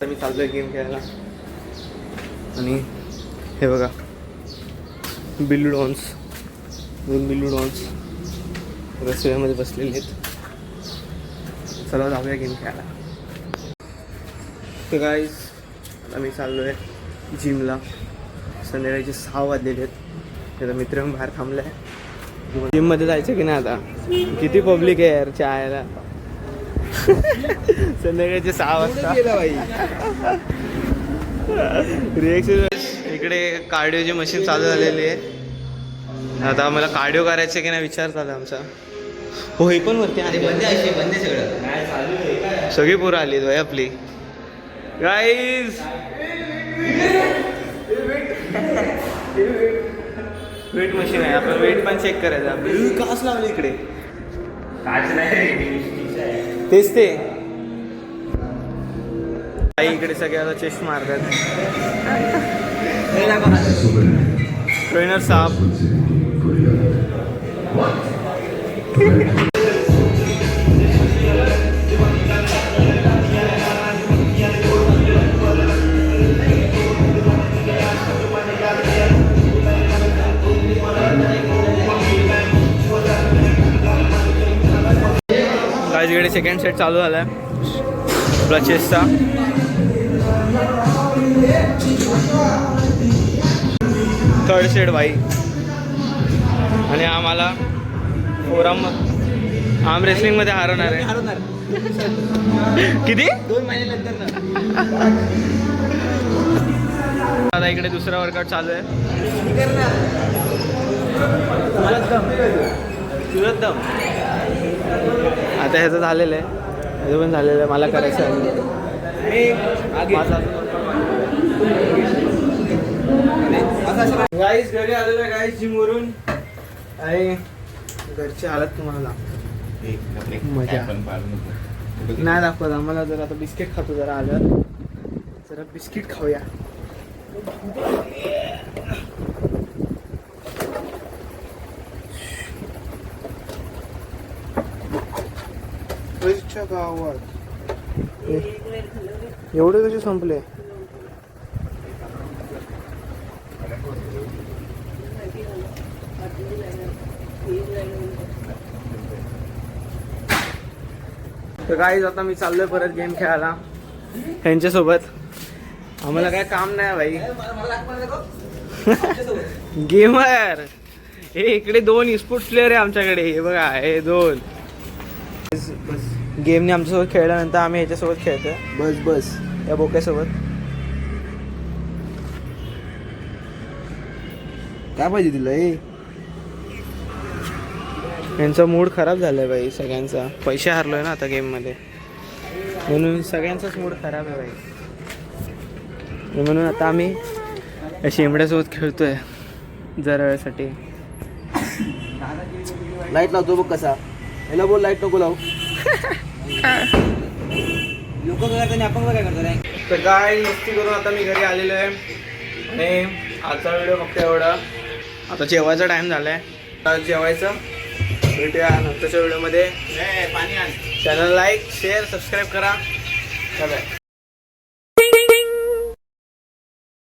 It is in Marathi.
मी चाललोय गेम खेळायला आणि हे बघा बिल्लू डॉन्स, दोन बिल्लू डॉन्स रस्त्यामध्ये बसलेले आहेत. चला जाऊया गेम खेळायला. तर गाईज आता मी चाललो आहे जिमला. संध्याकाळचे 6 वाजलेले आहेत. त्याचा मित्र बाहेर थांबला आहे. जिममध्ये जायचं की नाही आता? किती पब्लिक आहे यार चायला. संध्याकाळचे 6 वाजता रिएक्शन. इकडे कार्डिओची मशीन चालू झालेली आहे. आता आम्हाला कार्डिओ करायचं की नाही विचार चालू आमचा. हो हे पण वरती आहे, बंद सगळं, सगळी पोरं आली भाई आपली. गाईज वेट मशीन आहे, आपण वेट पण चेक करायचं. काच लावली इकडे, काच नाही तेच ते इकडे सगळ्याला चेस्ट मारतात. ट्रेनर साहेब इकडे सेकंड सेट चालू झाला आहे आपला चेसचा. थर्ड सेट भाई. आणि आम्हाला आर्म रेसलिंग मध्ये हरवणार आहे. किती 2 महिन्यानंतर. आता इकडे दुसरा वर्कआउट चालू आहे. सुरत दम आता ह्याचं झालेलं आहे, ह्याचं पण झालेलं आहे. मला करायचं आहे. गाईस घरी आलेलं आहे गाईस जिमवरून. आणि घरची हालत तुम्हाला दाखवतो. मजा नाही दाखवत आम्हाला. जर आता बिस्किट खातो, जरा आलं जरा बिस्किट खाऊया. गावात एवढे कसे संपले? तर गाईज आता मी चाललोय परत गेम खेळायला ह्यांच्यासोबत. आम्हाला काय काम नाही भाई. गेमर हे इकडे 2 स्पोर्ट्स प्लेअर आहे आमच्याकडे. हे बघा हे 2 गेमने आमच्यासोबत खेळल्यानंतर आम्ही ह्याच्यासोबत खेळतोय. बस या बोक्यासोबत. काय पाहिजे तुला? यांचा मूड खराब झालाय बाई सगळ्यांचा. पैसे हारलोय ना आता गेम मध्ये, म्हणून सगळ्यांचाच मूड खराब आहे बाई. म्हणून आता आम्ही शेंबड्यासोबत खेळतोय जरा वेळेसाठी. लाईट लावतो बघ कसा. याला बोल लाईट नको लावू. लोक काय करतात आपण काय करतो. तर काय मस्ती करून आता मी घरी आलेलो आहे. आणि आजचा व्हिडिओ फक्त एवढा. आता जेवायचा टाइम झालाय. जेवायचं भेटूया नंतरच्या व्हिडिओमध्ये. चॅनल लाईक शेअर सबस्क्राईब करा. चला.